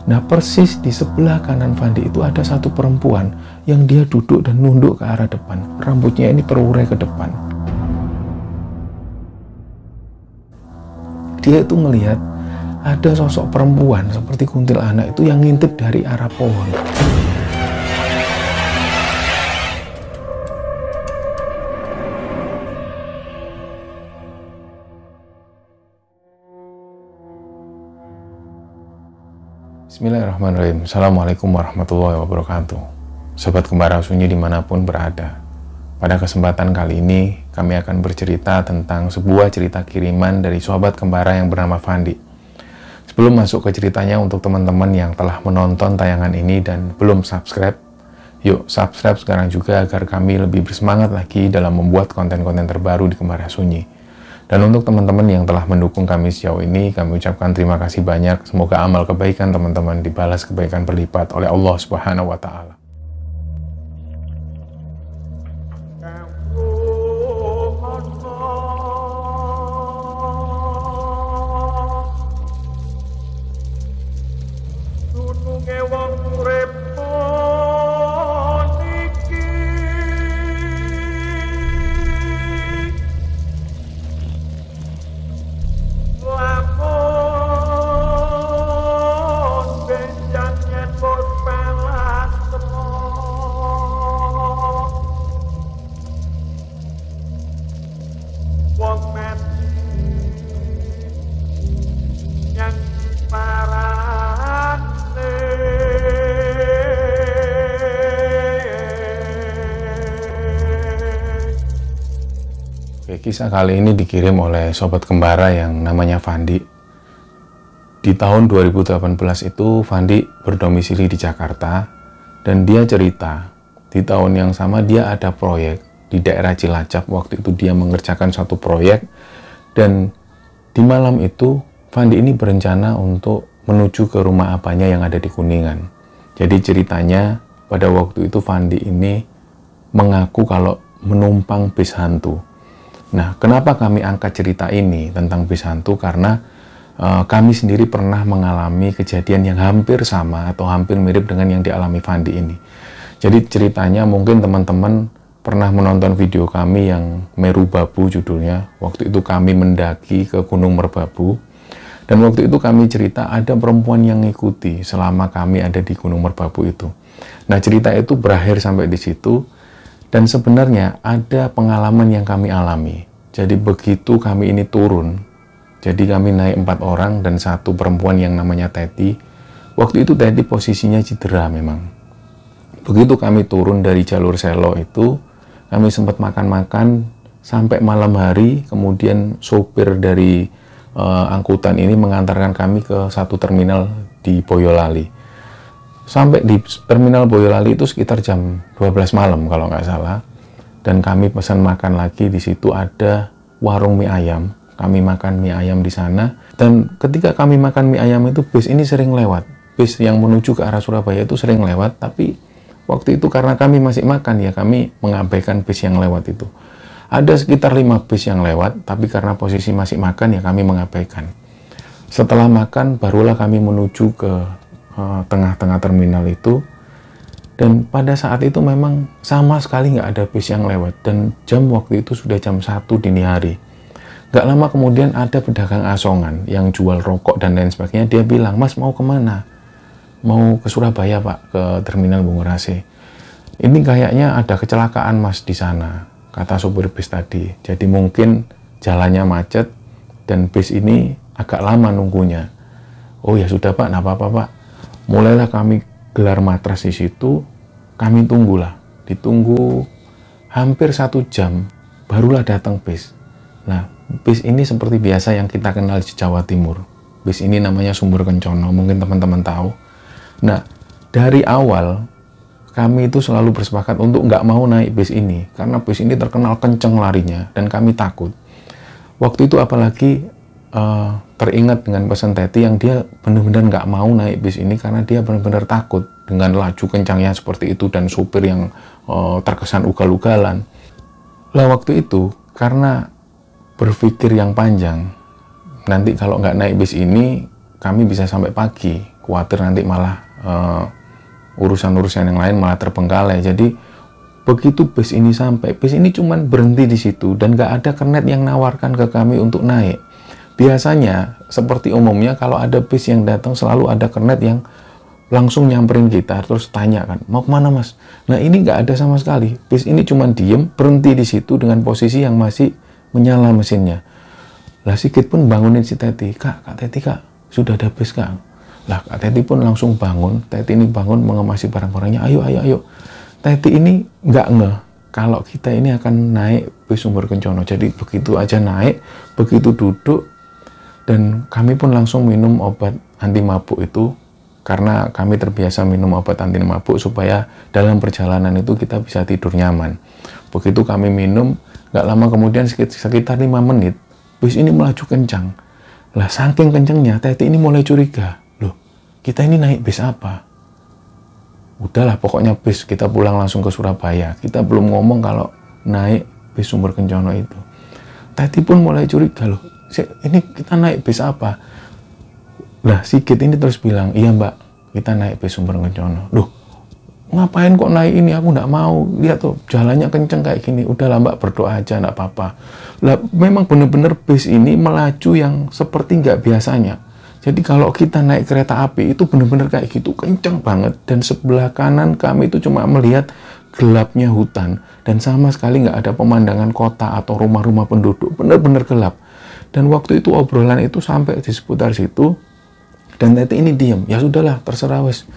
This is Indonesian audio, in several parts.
Nah, persis di sebelah kanan Fandi itu ada satu perempuan yang dia duduk dan nunduk ke arah depan. Rambutnya ini terurai ke depan. Dia itu melihat ada sosok perempuan seperti kuntilanak itu yang ngintip dari arah pohon. Bismillahirrahmanirrahim. Assalamualaikum warahmatullahi wabarakatuh. Sobat Kembara Sunyi dimanapun berada. Pada kesempatan kali ini, kami akan bercerita tentang sebuah cerita kiriman dari sahabat kembara yang bernama Fandi. Sebelum masuk ke ceritanya, untuk teman-teman yang telah menonton tayangan ini dan belum subscribe, yuk subscribe sekarang juga agar kami lebih bersemangat lagi dalam membuat konten-konten terbaru di Kembara Sunyi. Dan untuk teman-teman yang telah mendukung kami sejauh ini, kami ucapkan terima kasih banyak. Semoga amal kebaikan teman-teman dibalas kebaikan berlipat oleh Allah Subhanahu wa Ta'ala. Kisah kali ini dikirim oleh sobat kembara yang namanya Fandi. Di tahun 2018 itu Fandi berdomisili di Jakarta dan dia cerita di tahun yang sama dia ada proyek di daerah Cilacap. Waktu itu dia mengerjakan satu proyek dan di malam itu Fandi ini berencana untuk menuju ke rumah apanya yang ada di Kuningan. Jadi ceritanya pada waktu itu Fandi ini mengaku kalau menumpang bis hantu. Nah, kenapa kami angkat cerita ini tentang bis hantu? Karena kami sendiri pernah mengalami kejadian yang hampir sama atau hampir mirip dengan yang dialami Fandi ini. Jadi ceritanya mungkin teman-teman pernah menonton video kami yang Meru Babu judulnya. Waktu itu kami mendaki ke Gunung Merbabu. Dan waktu itu kami cerita ada perempuan yang ngikuti selama kami ada di Gunung Merbabu itu. Nah, cerita itu berakhir sampai di situ. Dan sebenarnya ada pengalaman yang kami alami. Jadi begitu kami ini turun, jadi kami naik 4 orang dan satu perempuan yang namanya Teti. Waktu itu Teti posisinya cedera memang. Begitu kami turun dari jalur Selo itu, kami sempat makan-makan sampai malam hari. Kemudian sopir dari angkutan ini mengantarkan kami ke satu terminal di Boyolali. Sampai di terminal Boyolali itu sekitar jam 12 malam kalau nggak salah. Dan kami pesan makan lagi, di situ ada warung mie ayam. Kami makan mie ayam di sana. Dan ketika kami makan mie ayam itu bis ini sering lewat. Bis yang menuju ke arah Surabaya itu sering lewat. Tapi waktu itu karena kami masih makan ya kami mengabaikan bis yang lewat itu. Ada sekitar 5 bis yang lewat. Tapi karena posisi masih makan ya kami mengabaikan. Setelah makan barulah kami menuju ke tengah-tengah terminal itu, dan pada saat itu memang sama sekali nggak ada bis yang lewat dan jam waktu itu sudah jam 1 dini hari. Nggak lama kemudian ada pedagang asongan yang jual rokok dan lain sebagainya. Dia bilang, "Mas mau kemana?" "Mau ke Surabaya Pak, ke terminal Bungurasi." "Ini kayaknya ada kecelakaan Mas di sana," kata sopir bis tadi. Jadi mungkin jalannya macet dan bis ini agak lama nunggunya. "Oh ya sudah Pak, nggak apa-apa Pak." Mulailah kami gelar matras di situ, kami tunggulah. Ditunggu hampir 1 jam, barulah datang bis. Nah, bis ini seperti biasa yang kita kenal di Jawa Timur. Bis ini namanya Sumber Kencono, mungkin teman-teman tahu. Nah, dari awal, kami itu selalu bersepakat untuk nggak mau naik bis ini. Karena bis ini terkenal kenceng larinya, dan kami takut. Waktu itu apalagi teringat dengan pesan Teti yang dia benar-benar nggak mau naik bis ini karena dia benar-benar takut dengan laju kencangnya seperti itu dan supir yang terkesan ugal-ugalan. Lah waktu itu karena berpikir yang panjang, nanti kalau nggak naik bis ini kami bisa sampai pagi khawatir nanti malah urusan-urusan yang lain malah terbengkalai. Jadi begitu bis ini sampai, bis ini cuman berhenti di situ dan gak ada kernet yang nawarkan ke kami untuk naik. Biasanya seperti umumnya kalau ada bis yang datang selalu ada kernet yang langsung nyamperin kita terus tanya kan, mau kemana mas? Nah ini nggak ada sama sekali. Bis ini cuman diem berhenti di situ dengan posisi yang masih menyala mesinnya. Lah Sigit pun bangunin si Teti, kak Teti kak, sudah ada bis kak. Lah Kak Teti pun langsung bangun. Teti ini bangun mengemasi barang-barangnya, ayo. Teti ini nggak ngeh kalau kita ini akan naik bis Sumber Kencono. Jadi begitu aja naik, begitu duduk, dan kami pun langsung minum obat anti mabuk itu, karena kami terbiasa minum obat anti mabuk supaya dalam perjalanan itu kita bisa tidur nyaman. Begitu kami minum, nggak lama kemudian sekitar 5 menit, bis ini melaju kencang. Lah saking kencangnya, Teti ini mulai curiga. Loh, kita ini naik bis apa? Udahlah, pokoknya bis, kita pulang langsung ke Surabaya. Kita belum ngomong kalau naik bis Sumber Kencono itu. Teti pun mulai curiga, loh, ini kita naik bis apa? Lah Sigit ini terus bilang, iya mbak, kita naik bis Sumber Kencono. Loh, ngapain kok naik ini? Aku nggak mau, lihat tuh jalannya kenceng kayak gini. Udahlah mbak, berdoa aja, nggak apa-apa. Lah memang bener-bener bis ini melaju yang seperti nggak biasanya. Jadi kalau kita naik kereta api itu bener-bener kayak gitu, kenceng banget. Dan sebelah kanan kami itu cuma melihat gelapnya hutan dan sama sekali nggak ada pemandangan kota atau rumah-rumah penduduk, bener-bener gelap. Dan waktu itu obrolan itu sampai di seputar situ. Dan Teti ini diam, ya sudahlah, terserah wes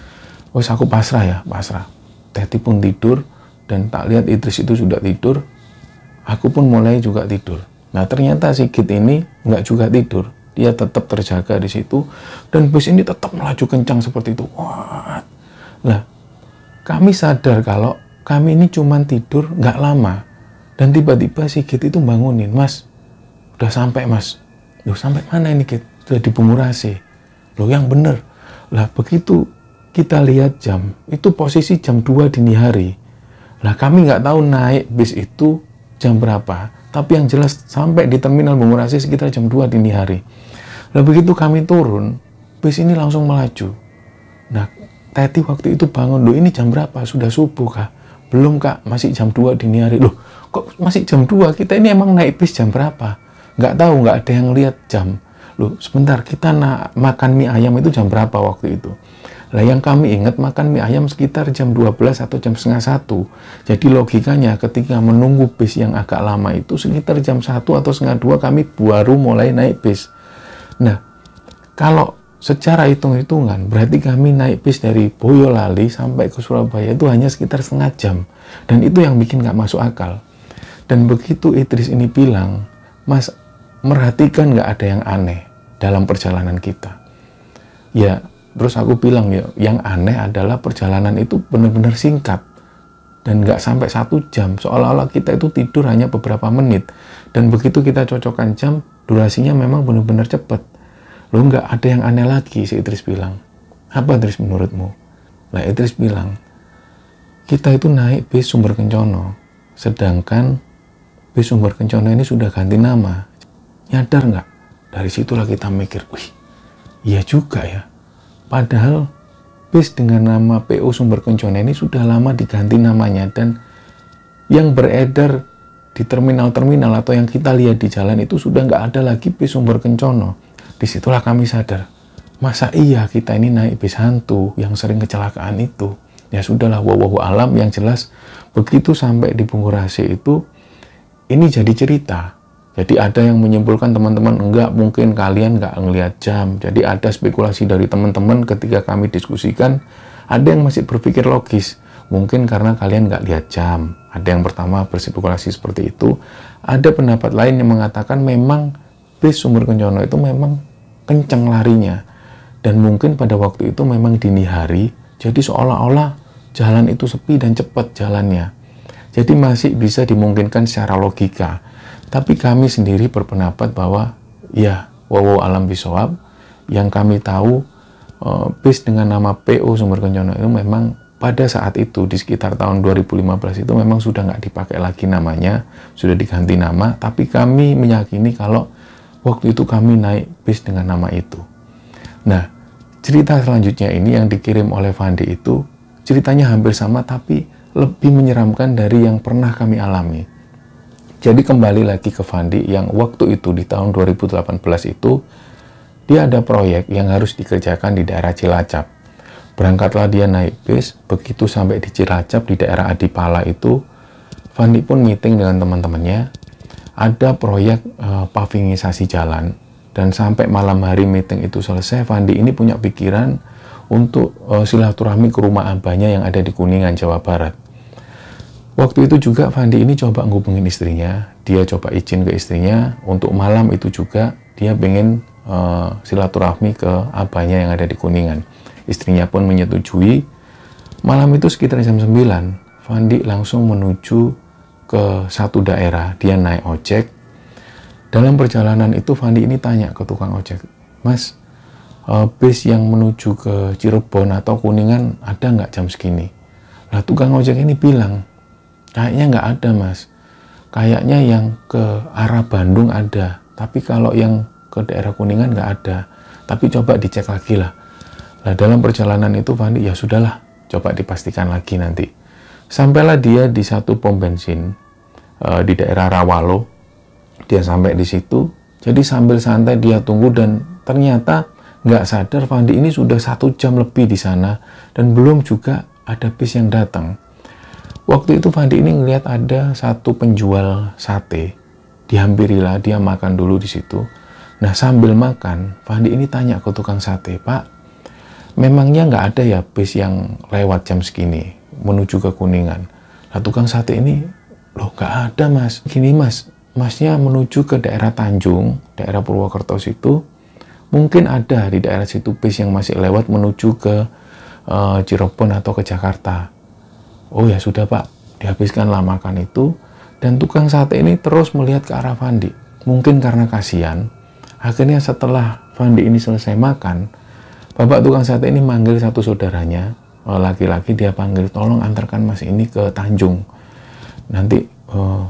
aku pasrah ya, pasrah. Teti pun tidur, dan tak lihat Idris itu sudah tidur, aku pun mulai juga tidur. Nah ternyata Sigit ini nggak juga tidur, dia tetap terjaga di situ, dan bus ini tetap melaju kencang seperti itu. Wah, nah kami sadar kalau kami ini cuma tidur nggak lama, dan tiba-tiba Sigit itu bangunin, mas, udah sampai mas. Loh sampai mana ini Git? Sudah di Bungurasi. Loh yang bener. Lah begitu kita lihat jam, itu posisi jam 2 dini hari. Lah kami nggak tahu naik bis itu jam berapa, tapi yang jelas sampai di terminal Bungurasi sekitar jam 2 dini hari. Lah begitu kami turun, bis ini langsung melaju. Nah Teti waktu itu bangun, loh ini jam berapa? Sudah subuh kah? Belum kak, masih jam 2 dini hari. Loh kok masih jam 2? Kita ini emang naik bis jam berapa? Nggak tahu, nggak ada yang lihat jam. Loh sebentar, kita makan mie ayam itu jam berapa waktu itu? Lah yang kami ingat makan mie ayam sekitar jam 12 atau jam setengah 1. Jadi logikanya ketika menunggu bis yang agak lama itu sekitar jam 1 atau setengah 2 kami baru mulai naik bis. Nah kalau secara hitung-hitungan berarti kami naik bis dari Boyolali sampai ke Surabaya itu hanya sekitar setengah jam. Dan itu yang bikin nggak masuk akal. Dan begitu Idris ini bilang, mas merhatikan nggak ada yang aneh dalam perjalanan kita? Ya, terus aku bilang ya, yang aneh adalah perjalanan itu benar-benar singkat dan nggak sampai 1 jam, seolah-olah kita itu tidur hanya beberapa menit. Dan begitu kita cocokkan jam, durasinya memang benar-benar cepat. Loh nggak ada yang aneh lagi, si Idris bilang. Apa Idris menurutmu? Lah Idris bilang, kita itu naik bis Sumber Kencono, sedangkan bis Sumber Kencono ini sudah ganti nama. Nyadar nggak? Dari situlah kita mikir, wih, iya juga ya. Padahal bis dengan nama PO Sumber Kencono ini sudah lama diganti namanya, dan yang beredar di terminal-terminal atau yang kita lihat di jalan itu sudah nggak ada lagi bis Sumber Kencono. Disitulah kami sadar, masa iya kita ini naik bis hantu yang sering kecelakaan itu? Ya sudahlah, wallahu alam, yang jelas begitu sampai di Bungurasi itu, ini jadi cerita. Jadi ada yang menyimpulkan teman-teman, enggak, mungkin kalian nggak ngelihat jam. Jadi ada spekulasi dari teman-teman ketika kami diskusikan, ada yang masih berpikir logis. Mungkin karena kalian nggak lihat jam. Ada yang pertama berspekulasi seperti itu. Ada pendapat lain yang mengatakan memang bis Sumber Kencono itu memang kenceng larinya. Dan mungkin pada waktu itu memang dini hari, jadi seolah-olah jalan itu sepi dan cepat jalannya. Jadi masih bisa dimungkinkan secara logika. Tapi kami sendiri berpendapat bahwa ya, wallahu alam bisawab, yang kami tahu bis dengan nama PO Sumber Kencono itu memang pada saat itu di sekitar tahun 2015 itu memang sudah nggak dipakai lagi namanya, sudah diganti nama. Tapi kami meyakini kalau waktu itu kami naik bis dengan nama itu. Nah, cerita selanjutnya ini yang dikirim oleh Fandi itu ceritanya hampir sama tapi lebih menyeramkan dari yang pernah kami alami. Jadi kembali lagi ke Fandi yang waktu itu di tahun 2018 itu dia ada proyek yang harus dikerjakan di daerah Cilacap. Berangkatlah dia naik bis, begitu sampai di Cilacap di daerah Adipala itu Fandi pun meeting dengan teman-temannya. Ada proyek pavingisasi jalan. Dan sampai malam hari meeting itu selesai, Fandi ini punya pikiran untuk silaturahmi ke rumah abahnya yang ada di Kuningan, Jawa Barat. Waktu itu juga Fandi ini coba ngubungin istrinya. Dia coba izin ke istrinya untuk malam itu juga dia pengen silaturahmi ke abahnya yang ada di Kuningan. Istrinya pun menyetujui. Malam itu sekitar jam 9, Fandi langsung menuju ke satu daerah. Dia naik ojek. Dalam perjalanan itu Fandi ini tanya ke tukang ojek, "Mas, bis yang menuju ke Cirebon atau Kuningan ada nggak jam segini?" Lah tukang ojek ini bilang, "Kayaknya nggak ada, Mas. Kayaknya yang ke arah Bandung ada, tapi kalau yang ke daerah Kuningan nggak ada. Tapi coba dicek lagi lah." Nah dalam perjalanan itu Fandi, ya sudahlah, coba dipastikan lagi nanti. Sampailah dia di satu pom bensin di daerah Rawalo. Dia sampai di situ, jadi sambil santai dia tunggu dan ternyata nggak sadar Fandi ini sudah 1 jam lebih di sana dan belum juga ada bis yang datang. Waktu itu Fandi ini ngelihat ada satu penjual sate, dihampirilah, dia makan dulu di situ. Nah sambil makan, Fandi ini tanya ke tukang sate, "Pak, memangnya nggak ada ya bis yang lewat jam segini menuju ke Kuningan?" Nah tukang sate ini, "Loh nggak ada, Mas. Gini, Mas, Masnya menuju ke daerah Tanjung, daerah Purwokerto situ, mungkin ada di daerah situ bis yang masih lewat menuju ke Cirebon atau ke Jakarta." "Oh ya sudah Pak," dihabiskanlah makan itu, dan tukang sate ini terus melihat ke arah Fandi. Mungkin karena kasihan, akhirnya setelah Fandi ini selesai makan, bapak tukang sate ini manggil satu saudaranya, laki-laki, dia panggil, "Tolong antarkan Mas ini ke Tanjung. Nanti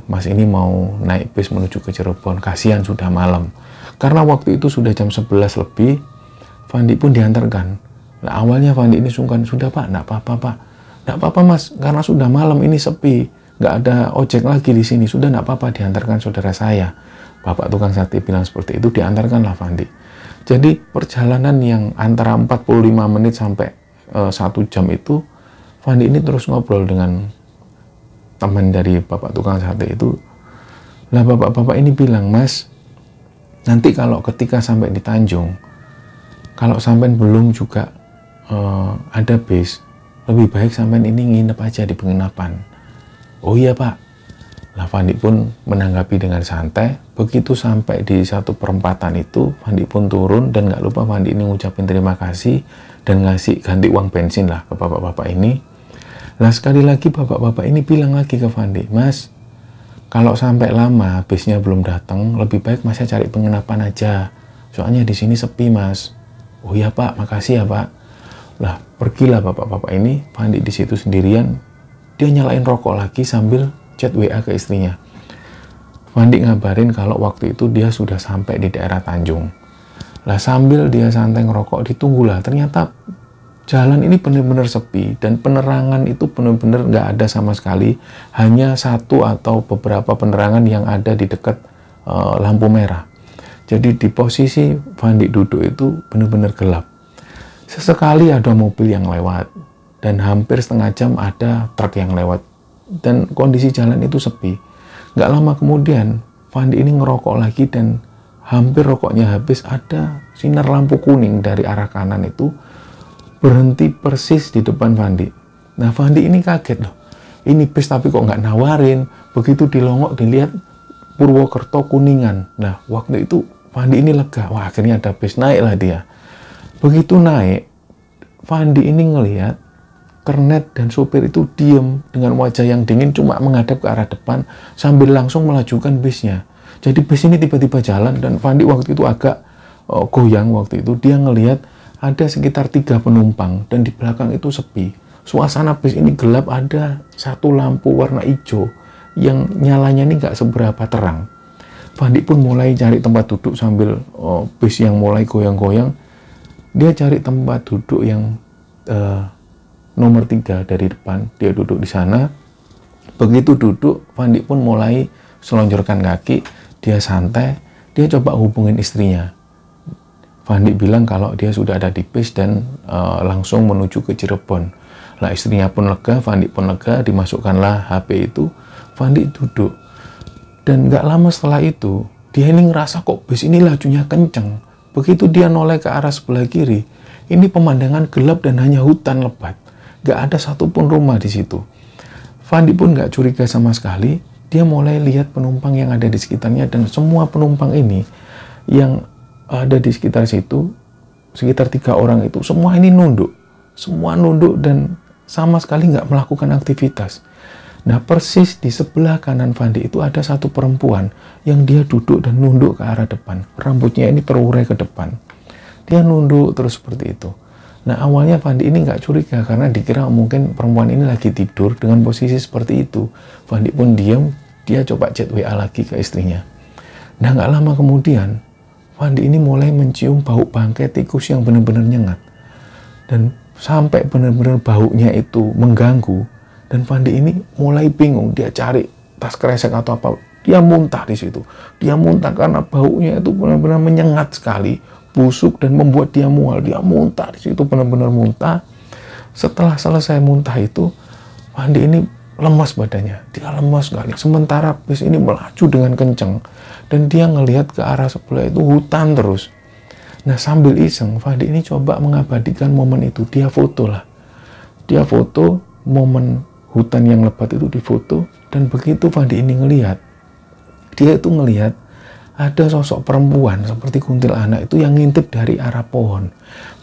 Mas ini mau naik bis menuju ke Cirebon, kasihan sudah malam." Karena waktu itu sudah jam 11 lebih, Fandi pun diantarkan. Nah awalnya Fandi ini sungkan, "Sudah Pak, enggak apa-apa Pak. Enggak apa-apa Mas, karena sudah malam ini sepi, nggak ada ojek lagi di sini. Sudah enggak apa-apa, diantarkan saudara saya." Bapak tukang sate bilang seperti itu, diantarkanlah Fandi. Jadi perjalanan yang antara 45 menit sampai 1 jam itu, Fandi ini terus ngobrol dengan teman dari bapak tukang sate itu. Lah bapak-bapak ini bilang, "Mas, nanti kalau ketika sampai di Tanjung, kalau sampai belum juga ada bis, lebih baik sampai ini nginep aja di penginapan." "Oh iya Pak." Lah Fandi pun menanggapi dengan santai. Begitu sampai di satu perempatan itu, Fandi pun turun dan nggak lupa Fandi ini ngucapin terima kasih dan ngasih ganti uang bensin lah ke bapak-bapak ini. Nah sekali lagi bapak-bapak ini bilang lagi ke Fandi, "Mas, kalau sampai lama bisnya belum datang, lebih baik Masnya cari penginapan aja. Soalnya di sini sepi Mas." "Oh iya Pak, makasih ya Pak." Lah pergilah bapak-bapak ini, Fandi di situ sendirian. Dia nyalain rokok lagi sambil chat WA ke istrinya. Fandi ngabarin kalau waktu itu dia sudah sampai di daerah Tanjung. Lah sambil dia santai ngerokok, ditunggulah. Ternyata jalan ini benar-benar sepi dan penerangan itu benar-benar nggak ada sama sekali. Hanya satu atau beberapa penerangan yang ada di dekat lampu merah. Jadi di posisi Fandi duduk itu benar-benar gelap. Sesekali ada mobil yang lewat dan hampir setengah jam ada truk yang lewat dan kondisi jalan itu sepi. Nggak lama kemudian Fandi ini ngerokok lagi dan hampir rokoknya habis, ada sinar lampu kuning dari arah kanan itu berhenti persis di depan Fandi. Nah Fandi ini kaget loh, ini bis tapi kok nggak nawarin. Begitu dilongok dilihat Purwokerto Kuningan. Nah waktu itu Fandi ini lega, wah akhirnya ada bis, naiklah dia. Begitu naik, Fandi ini ngelihat kernet dan sopir itu diem dengan wajah yang dingin, cuma menghadap ke arah depan sambil langsung melajukan bisnya. Jadi bis ini tiba-tiba jalan dan Fandi waktu itu agak goyang. Waktu itu dia ngelihat ada sekitar 3 penumpang dan di belakang itu sepi. Suasana bis ini gelap, ada satu lampu warna hijau yang nyalanya ini nggak seberapa terang. Fandi pun mulai cari tempat duduk sambil bis yang mulai goyang-goyang. Dia cari tempat duduk yang nomor 3 dari depan. Dia duduk di sana. Begitu duduk, Fandi pun mulai selonjorkan kaki. Dia santai. Dia coba hubungin istrinya. Fandi bilang kalau dia sudah ada di bis dan langsung menuju ke Cirebon. Lah istrinya pun lega, Fandi pun lega, dimasukkanlah HP itu. Fandi duduk. Dan nggak lama setelah itu, dia ini ngerasa kok bis ini lajunya kenceng. Begitu dia noleh ke arah sebelah kiri, ini pemandangan gelap dan hanya hutan lebat. Nggak ada satupun rumah di situ. Fandi pun nggak curiga sama sekali. Dia mulai lihat penumpang yang ada di sekitarnya, dan semua penumpang ini yang ada di sekitar situ, sekitar 3 orang itu, semua ini nunduk. Semua nunduk dan sama sekali nggak melakukan aktivitas. Nah, persis di sebelah kanan Fandi itu ada satu perempuan yang dia duduk dan nunduk ke arah depan. Rambutnya ini terurai ke depan. Dia nunduk terus seperti itu. Nah, awalnya Fandi ini nggak curiga karena dikira mungkin perempuan ini lagi tidur dengan posisi seperti itu. Fandi pun diam, dia coba chat WA lagi ke istrinya. Nah, nggak lama kemudian, Fandi ini mulai mencium bau bangkai tikus yang benar-benar nyengat. Dan sampai benar-benar baunya itu mengganggu. Dan Fandi ini mulai bingung. Dia cari tas kresek atau apa. Dia muntah di situ. Dia muntah karena baunya itu benar-benar menyengat sekali. Busuk dan membuat dia mual. Dia muntah di situ, benar-benar muntah. Setelah selesai muntah itu, Fandi ini lemas badannya. Dia lemas sekali. Sementara bis ini melaju dengan kenceng. Dan dia ngelihat ke arah sebelah itu hutan terus. Nah, sambil iseng, Fandi ini coba mengabadikan momen itu. Dia foto lah. Dia foto momen hutan yang lebat itu, difoto. Dan begitu Fandi ini ngelihat, dia itu ngelihat ada sosok perempuan seperti kuntilanak itu yang ngintip dari arah pohon.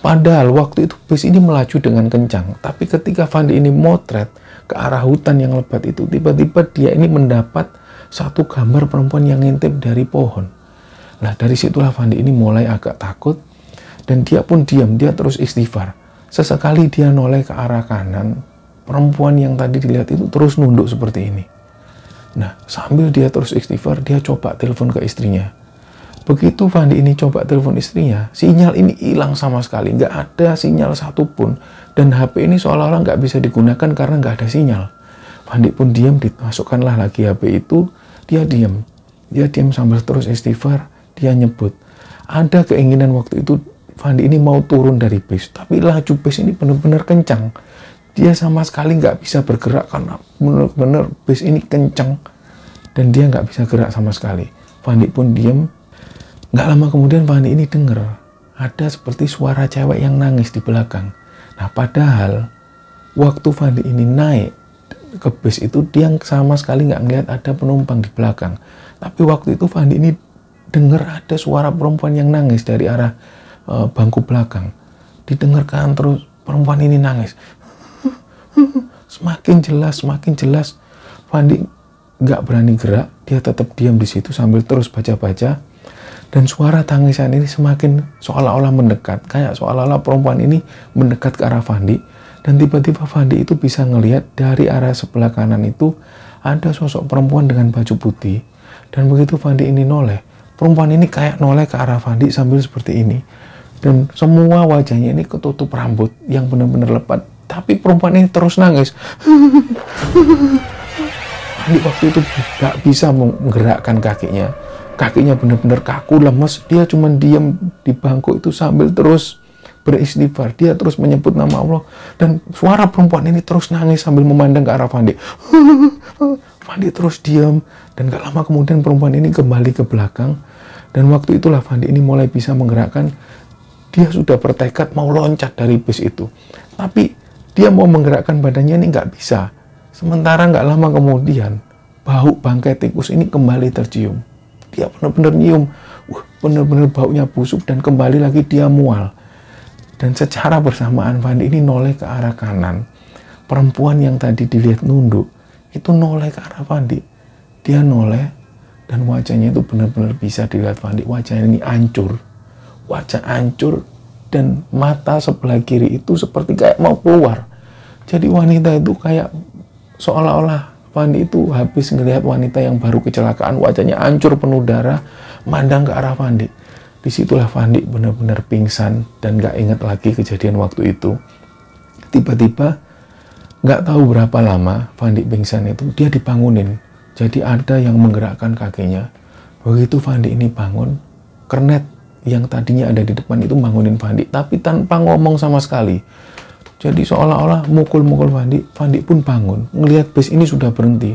Padahal waktu itu bis ini melaju dengan kencang. Tapi ketika Fandi ini motret ke arah hutan yang lebat itu, tiba-tiba dia ini mendapat satu gambar perempuan yang ngintip dari pohon. Nah, dari situlah Fandi ini mulai agak takut. Dan dia pun diam, dia terus istighfar. Sesekali dia noleh ke arah kanan, perempuan yang tadi dilihat itu terus nunduk seperti ini. Nah, sambil dia terus istighfar, dia coba telepon ke istrinya. Begitu Fandi ini coba telepon istrinya, sinyal ini hilang sama sekali. Nggak ada sinyal satupun. Dan HP ini seolah-olah nggak bisa digunakan karena nggak ada sinyal. Fandi pun diam, dimasukkanlah lagi HP itu. Dia diam sambil terus istighfar. Dia nyebut, ada keinginan waktu itu Fandi ini mau turun dari bis, tapi laju bis ini benar-benar kencang. Dia sama sekali nggak bisa bergerak karena benar-benar bis ini kencang, dan dia nggak bisa gerak sama sekali. Fandi pun diam. Nggak lama kemudian Fandi ini dengar ada seperti suara cewek yang nangis di belakang. Nah, padahal waktu Fandi ini naik ke bis itu, dia sama sekali nggak ngeliat ada penumpang di belakang. Tapi waktu itu Fandi ini dengar ada suara perempuan yang nangis dari arah bangku belakang. Didengarkan terus perempuan ini nangis. Semakin jelas. Fandi nggak berani gerak, dia tetap diam di situ sambil terus baca-baca. Dan suara tangisan ini semakin seolah-olah mendekat, kayak seolah-olah perempuan ini mendekat ke arah Fandi. Dan tiba-tiba Fandi itu bisa ngelihat dari arah sebelah kanan itu ada sosok perempuan dengan baju putih. Dan begitu Fandi ini noleh, perempuan ini kayak noleh ke arah Fandi sambil seperti ini. Dan semua wajahnya ini ketutup rambut yang benar-benar lebat. Tapi perempuan ini terus nangis. Fandi waktu itu gak bisa menggerakkan kakinya. Kakinya benar-benar kaku, lemes. Dia cuma diam di bangku itu sambil terus beristighfar. Dia terus menyebut nama Allah. Dan suara perempuan ini terus nangis sambil memandang ke arah Fandi. Fandi terus diam. Dan gak lama kemudian perempuan ini kembali ke belakang. Dan waktu itulah Fandi ini mulai bisa menggerakkan. Dia sudah bertekad mau loncat dari bis itu. Tapi dia mau menggerakkan badannya ini nggak bisa. Sementara nggak lama kemudian, bau bangkai tikus ini kembali tercium. Dia benar-benar nyium. Benar-benar baunya busuk dan kembali lagi dia mual. Dan secara bersamaan Fandi ini noleh ke arah kanan. Perempuan yang tadi dilihat nunduk, itu noleh ke arah Fandi. Dia noleh dan wajahnya itu benar-benar bisa dilihat Fandi. Wajahnya ini hancur. Wajah hancur dan mata sebelah kiri itu seperti kayak mau keluar. Jadi wanita itu kayak seolah-olah Fandi itu habis ngelihat wanita yang baru kecelakaan. Wajahnya hancur penuh darah, mandang ke arah Fandi. Disitulah Fandi benar-benar pingsan dan gak ingat lagi kejadian waktu itu. Tiba-tiba nggak tahu berapa lama Fandi pingsan itu, dia dibangunin. Jadi ada yang menggerakkan kakinya. Begitu Fandi ini bangun, kernet yang tadinya ada di depan itu bangunin Fandi, tapi tanpa ngomong sama sekali. Jadi seolah-olah mukul-mukul Fandi. Fandi pun bangun, ngelihat bis ini sudah berhenti.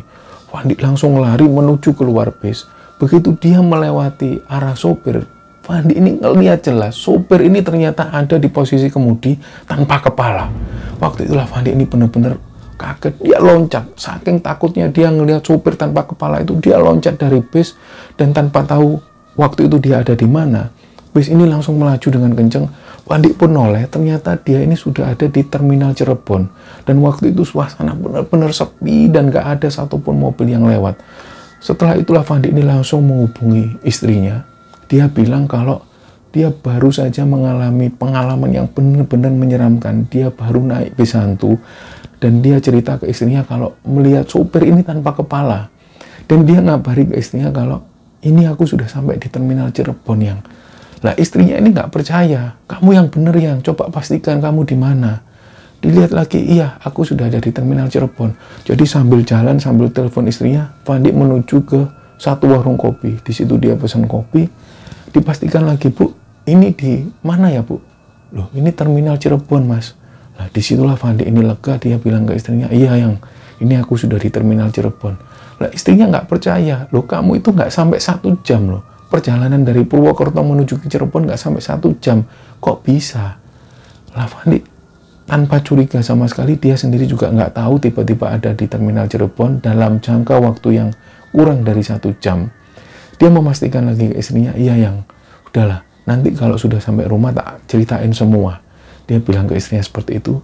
Fandi langsung lari menuju keluar bis. Begitu dia melewati arah sopir, Fandi ini ngelihat jelas sopir ini ternyata ada di posisi kemudi tanpa kepala. Waktu itulah Fandi ini benar-benar kaget, dia loncat. Saking takutnya dia ngelihat sopir tanpa kepala itu, dia loncat dari bis dan tanpa tahu waktu itu dia ada di mana. Bis ini langsung melaju dengan kenceng. Fandi pun noleh, ternyata dia ini sudah ada di terminal Cirebon. Dan waktu itu suasana benar-benar sepi dan gak ada satupun mobil yang lewat. Setelah itulah Fandi ini langsung menghubungi istrinya. Dia bilang kalau dia baru saja mengalami pengalaman yang benar-benar menyeramkan. Dia baru naik bis hantu dan dia cerita ke istrinya kalau melihat sopir ini tanpa kepala. Dan dia ngabari ke istrinya kalau ini aku sudah sampai di terminal Cirebon yang. Lah istrinya ini nggak percaya. Kamu yang bener yang, coba pastikan kamu di mana. Dilihat lagi, iya aku sudah ada di terminal Cirebon. Jadi sambil jalan, sambil telepon istrinya, Fandi menuju ke satu warung kopi. Di situ dia pesan kopi. Dipastikan lagi, Bu, ini di mana ya, Bu? Loh, ini terminal Cirebon, Mas. Nah, disitulah Fandi ini lega, dia bilang ke istrinya, iya yang, ini aku sudah di terminal Cirebon. Lah, istrinya nggak percaya, loh kamu itu nggak sampai 1 jam loh. Perjalanan dari Purwokerto menuju ke Cirebon nggak sampai 1 jam. Kok bisa? Lah, Fandi tanpa curiga sama sekali, dia sendiri juga nggak tahu tiba-tiba ada di terminal Cirebon dalam jangka waktu yang kurang dari 1 jam. Dia memastikan lagi ke istrinya, iya yang, udahlah, nanti kalau sudah sampai rumah tak ceritain semua. Dia bilang ke istrinya seperti itu.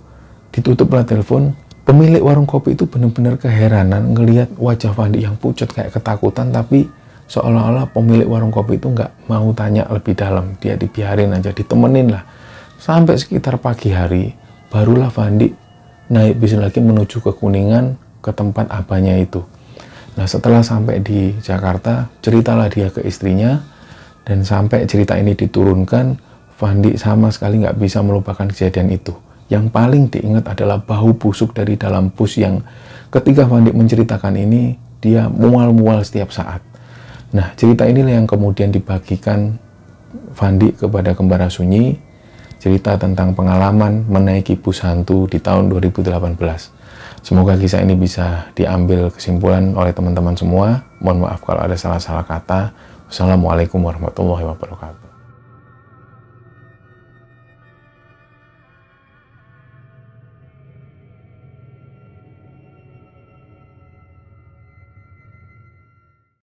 Ditutuplah telepon. Pemilik warung kopi itu benar-benar keheranan ngelihat wajah Fandi yang pucat kayak ketakutan, tapi seolah-olah pemilik warung kopi itu nggak mau tanya lebih dalam. Dia dibiarin aja, ditemenin lah. Sampai sekitar pagi hari, barulah Fandi naik bis lagi menuju ke Kuningan, ke tempat abahnya itu. Nah, setelah sampai di Jakarta, ceritalah dia ke istrinya, dan sampai cerita ini diturunkan, Fandi sama sekali nggak bisa melupakan kejadian itu. Yang paling diingat adalah bau busuk dari dalam bus yang ketika Fandi menceritakan ini, dia mual-mual setiap saat. Nah, cerita inilah yang kemudian dibagikan Fandi kepada Kembara Sunyi, cerita tentang pengalaman menaiki bus hantu di tahun 2018. Semoga kisah ini bisa diambil kesimpulan oleh teman-teman semua. Mohon maaf kalau ada salah-salah kata. Wassalamualaikum warahmatullahi wabarakatuh.